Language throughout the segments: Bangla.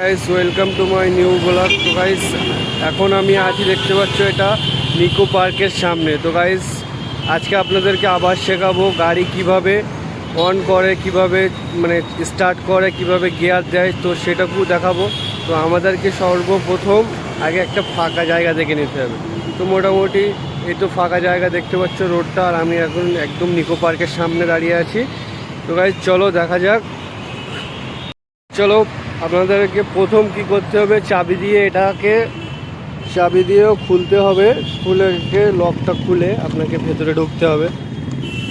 Guys welcome to my new blog. তো গাইস এখন আমি আছি, দেখতে পাচ্ছ এটা নিকো পার্কের সামনে। তো গাইস আজকে আপনাদেরকে আবার শেখাবো গাড়ি কিভাবে অন করে, কিভাবে মানে স্টার্ট করে, কিভাবে গিয়ার দেয়, তো সেটাকু দেখাবো। তো আমাদেরকে সর্বপ্রথম আগে একটা ফাঁকা জায়গা দেখে নিতে হবে। তো মোটামুটি এই তো ফাঁকা জায়গা দেখতে পাচ্ছ রোডটা, আর আমি এখন একদম নিকো পার্কের সামনে দাঁড়িয়ে আছি। তো গাইস চলো দেখা যাক। চলো আপনাদেরকে প্রথম কি করতে হবে, চাবি দিয়েও খুলতে হবে। খুলে লকটা খুলে আপনাকে ভেতরে ঢুকতে হবে।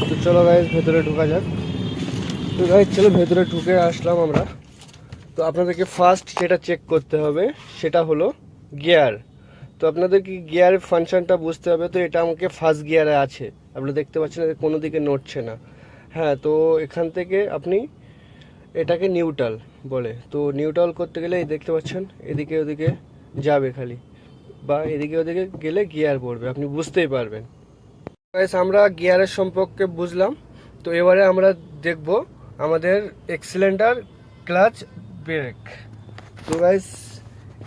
তো চলো গাইস ভেতরে ঢোকা যাক। তো গাইস চলো ভেতরে ঢুকে আসলাম আমরা। তো আপনাদেরকে ফার্স্ট যেটা চেক করতে হবে সেটা হলো গিয়ার। তো আপনাদের কি গিয়ারের ফাংশনটা বুঝতে হবে। তো এটা আমাকে ফার্স্ট গিয়ারে আছে, আপনারা দেখতে পাচ্ছেন কোনো দিকে নড়ছে না। হ্যাঁ, তো এখান থেকে আপনি এটাকে নিউট্রাল বলে। তো নিউট্রাল করতে গেলে এই দেখতে পাচ্ছেন এদিকে ওদিকে যাবে খালি, বা এদিকে ওদিকে গেলে গিয়ার পড়বে, আপনি বুঝতেই পারবেন। গাইস আমরা গিয়ারের সম্পর্কে বুঝলাম। তো এবারে আমরা দেখব আমাদের এক্সিলেন্টার, ক্লাচ, ব্রেক। তো গাইস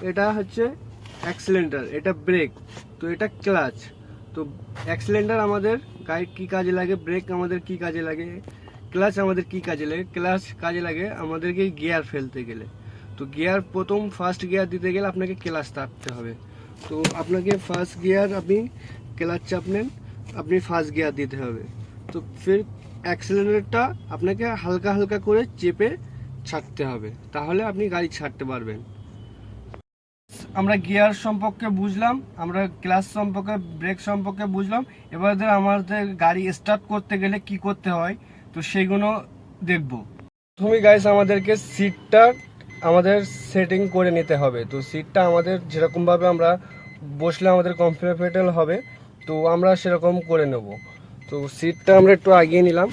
এটা হচ্ছে অ্যাক্সিলেন্টার, এটা ব্রেক, তো এটা ক্লাচ। তো অ্যাক্সিলেন্টার আমাদের গাড়ির কী কাজে লাগে, ব্রেক আমাদের কি কাজে লাগে, ক্লাচ আমাদের কি কাজে লাগে। ক্লাচ কাজে লাগে আমাদেরকে গিয়ার ফেলতে গেলে। তো গিয়ার প্রথম ফার্স্ট গিয়ার দিতে গেলে আপনাকে ক্লাচ চাপতে হবে। তো আপনাকে ফার্স্ট গিয়ার আপনি ক্লাচ চাপলেন, আপনি ফার্স্ট গিয়ার দিতে হবে। তো ফির অ্যাক্সিলারেটরটা আপনাকে হালকা হালকা করে চেপে ছাড়তে হবে, তাহলে আপনি গাড়ি ছাড়তে পারবেন। আমরা গিয়ার সম্পর্কে বুঝলাম, আমরা ক্লাচ সম্পর্কে, ব্রেক সম্পর্কে বুঝলাম। এবার আমাদের গাড়ি স্টার্ট করতে গেলে কি করতে হয় তো সেইগুলো দেখব। প্রথমে গাইস আমাদেরকে সিটটা আমাদের সেটিং করে নিতে হবে। তো সিটটা আমাদের যেরকমভাবে আমরা বসলে আমাদের কমফোর্টেবল হবে, তো আমরা সেরকম করে নেব। তো সিটটা আমরা একটু আগিয়ে নিলাম।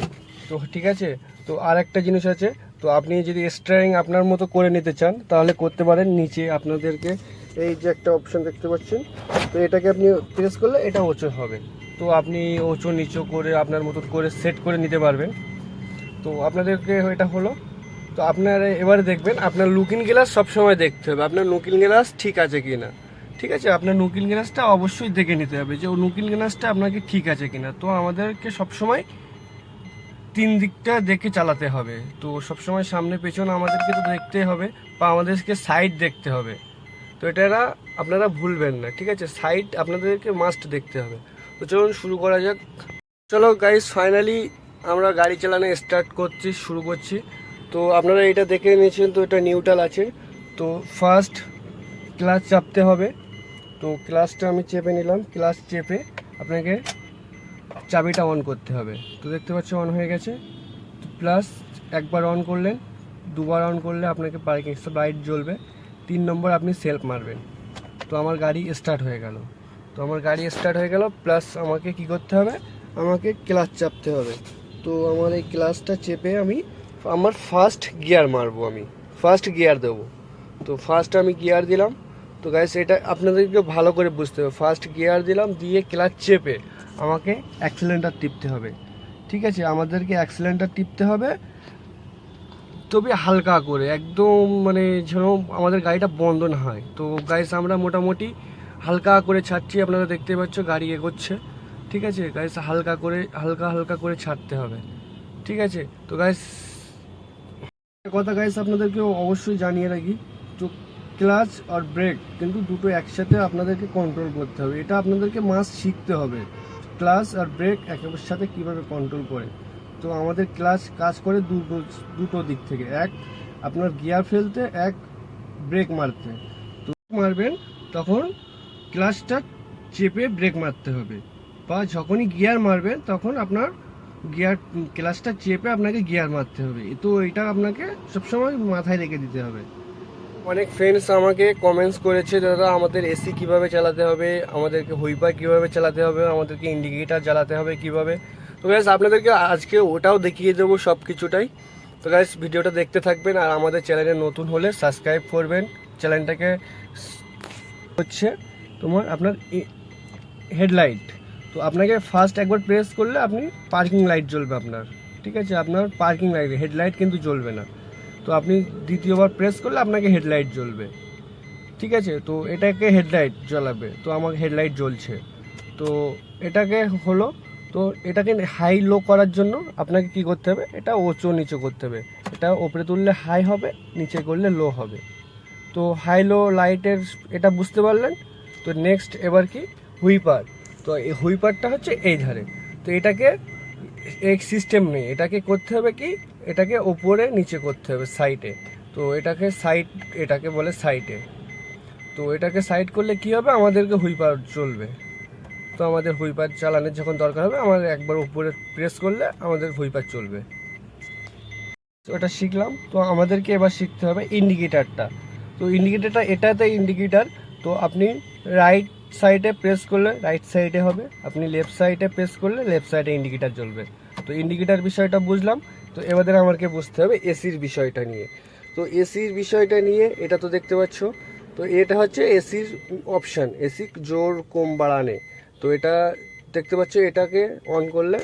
তো ঠিক আছে। তো আর একটা জিনিস আছে, তো আপনি যদি স্টিয়ারিং আপনার মতো করে নিতে চান তাহলে করতে পারেন। নিচে আপনাদেরকে এই যে একটা অপশন দেখতে পাচ্ছেন, তো এটাকে আপনি প্রেস করলে এটা উঁচু হবে। তো আপনি উঁচু নিচু করে আপনার মতো করে সেট করে নিতে পারবেন। তো আপনাদেরকে এটা হলো। তো আপনারা এবারে দেখবেন আপনার লুকিং গ্লাস সবসময় দেখতে হবে, আপনার লুকিং গ্লাস ঠিক আছে কি না। ঠিক আছে, আপনার লুকিং গ্লাসটা অবশ্যই দেখে নিতে হবে যে ও লুকিং গ্লাসটা আপনাকে ঠিক আছে কিনা। তো আমাদেরকে সবসময় তিন দিকটা দেখে চালাতে হবে। তো সবসময় সামনে পেছনে আমাদেরকে তো দেখতেই হবে, বা আমাদেরকে সাইড দেখতে হবে। তো এটা আপনারা ভুলবেন না, ঠিক আছে, সাইড আপনাদেরকে মাস্ট দেখতে হবে। তো চলুন শুরু করা যাক। চলো গাইস ফাইনালি আমরা গাড়ি চালানো স্টার্ট করছি, শুরু করছি। তো আপনারা এটা দেখে নিয়েছেন, তো এটা নিউট্রাল আছে। তো ফার্স্ট ক্লাচ চাপতে হবে। তো ক্লাচটা আমি চেপে নিলাম, ক্লাচ চেপে আপনাকে চাবিটা অন করতে হবে। তো দেখতে পাচ্ছ অন হয়ে গেছে। তো প্লাস একবার অন করলেন, দুবার অন করলে আপনাকে পার্কিং লাইট জ্বলবে। 3 নম্বর আপনি সেলফ মারবেন। তো আমার গাড়ি স্টার্ট হয়ে গেল। প্লাস আমাকে কি করতে হবে, আমাকে ক্লাচ চাপতে হবে। তো আমার এই ক্লাচটা চেপে আমি আমার ফার্স্ট গিয়ার মারবো, আমি ফার্স্ট গিয়ার দেবো। তো ফার্স্ট আমি গিয়ার দিলাম। তো গাইস এটা আপনাদেরকে ভালো করে বুঝতে হবে, ফার্স্ট গিয়ার দিলাম, দিয়ে ক্লাচ চেপে আমাকে অ্যাক্সিলেন্টার টিপতে হবে। ঠিক আছে, আমাদেরকে অ্যাক্সিলেন্টার টিপতে হবে, তবে হালকা করে, একদম মানে যেন আমাদের গাড়িটা বন্ধ না হয়। তো গাইস আমরা মোটামুটি হালকা করে ছাড়ছি, আপনারা দেখতে পাচ্ছ গাড়ি এগোচ্ছে। ঠিক আছে গাইস, হালকা হালকা করে ছাড়তে হবে। ঠিক আছে। তো গাইস কথা গাইস আপনাদেরকে অবশ্যই জানিয়ে রাখি, তো ক্লাচ আর ব্রেক কিন্তু দুটো একসাথে আপনাদেরকে কন্ট্রোল করতে হবে। এটা আপনাদেরকে মাস্ট শিখতে হবে, ক্লাচ আর ব্রেক একের সাথে কীভাবে কন্ট্রোল করে। তো আমাদের ক্লাচ কাজ করে দুটো দিক থেকে, এক আপনার গিয়ার ফেলতে, এক ব্রেক মারতে। তো মারবেন তখন ক্লাচটা চেপে ব্রেক মারতে হবে, বা যখনই গিয়ার মারবেন তখন আপনার ক্লাচটা চেপে আপনাকে গিয়ার মারতে হবে। তো এটা আপনাকে সবসময় মাথায় রেখে দিতে হবে। অনেক ফ্রেন্ডস আমাকে কমেন্টস করেছে, দাদা আমাদের এসি কিভাবে চালাতে হবে, আমাদেরকে হুইপার কিভাবে চালাতে হবে, আমাদেরকে ইন্ডিকেটার জ্বালাতে হবে কিভাবে। তো গাইস আপনাদেরকে আজকে ওটাও দেখিয়ে দেবো সব কিছুটাই। তো গাইস ভিডিওটা দেখতে থাকবেন, আর আমাদের চ্যানেলে নতুন হলে সাবস্ক্রাইব করবেন চ্যানেলটাকে। হচ্ছে আপনার হেডলাইট, তো আপনাকে ফার্স্ট একবার প্রেস করলে আপনি পার্কিং লাইট জ্বলবে আপনার। ঠিক আছে, আপনার পার্কিং লাইট, হেডলাইট কিন্তু জ্বলবে না। তো আপনি দ্বিতীয়বার প্রেস করলে আপনাকে হেডলাইট জ্বলবে, ঠিক আছে। তো এটাকে হেডলাইট জ্বলাবে, তো আমার হেডলাইট জ্বলছে। তো এটাকে হলো, তো এটাকে হাই লো করার জন্য আপনাকে কি করতে হবে, এটা উঁচু নিচু করতে হবে। এটা ওপরে তুললে হাই হবে, নিচে করলে লো হবে। তো হাই লো লাইটের এটা বুঝতে পারলেন। তো নেক্সট এবার কি, হুইপার। তো এই হুইপারটা হচ্ছে এই ধারে। তো এটাকে এক সিস্টেম নেই, এটাকে করতে হবে কি, এটাকে ওপরে নিচে করতে হবে সাইডে। তো এটাকে সাইড, এটাকে বলে সাইডে। তো এটাকে সাইড করলে কি হবে, আমাদেরকে হুইপার চলবে। তো আমাদের হুইপার চালানোর যখন দরকার হবে, আমাদের একবার উপরে প্রেস করলে আমাদের হুইপার চলবে। তো এটা শিখলাম। তো আমাদেরকে এবার শিখতে হবে ইন্ডিকেটারটা। তো ইন্ডিকেটারটা এটাতে ইন্ডিকেটার। তো আপনি রাইট সাইডে প্রেস করলে রাইট সাইডে হবে, আপনি লেফট সাইডে প্রেস করলে লেফট সাইডে ইন্ডিকেটার জ্বলবে। তো ইন্ডিকেটার বিষয়টা বুঝলাম। তো এবারে আমাকে বুঝতে হবে এসির বিষয়টা নিয়ে। তো এসির বিষয়টা নিয়ে, এটা তো দেখতে পাচ্ছ, তো এটা হচ্ছে এসির অপশান, এসি জোর কম বাড়ানে। তো এটা দেখতে পাচ্ছ, এটাকে অন করলে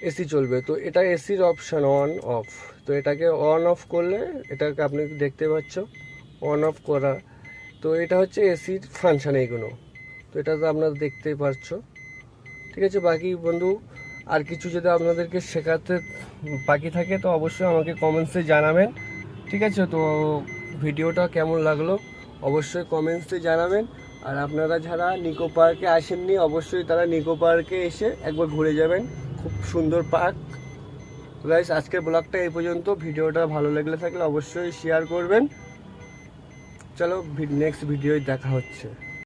এসি চলবে। তো এটা এসির অপশান, অন অফ। তো এটাকে অন অফ করলে, এটাকে আপনি দেখতে পাচ্ছ অন অফ করা। তো এটা হচ্ছে এসির ফাংশান এইগুলো। তো এটা তো আপনারা দেখতেই পাচ্ছ, ঠিক আছে। বাকি বন্ধু আর কিছু যদি আপনাদেরকে শেখাতে বাকি থাকে তো অবশ্যই আমাকে কমেন্টসে জানাবেন, ঠিক আছে। তো ভিডিওটা কেমন লাগলো অবশ্যই কমেন্টসে জানাবেন। আর আপনারা যারা নিকো পার্কে আসেননি, অবশ্যই তারা নিকো পার্কে এসে একবার ঘুরে যাবেন, খুব সুন্দর পার্ক। তো গাইস, আজকের ব্লগটা এই পর্যন্ত। ভিডিওটা ভালো লাগলে থাকলে অবশ্যই শেয়ার করবেন। চলো নেক্সট ভিডিওয় দেখা হচ্ছে।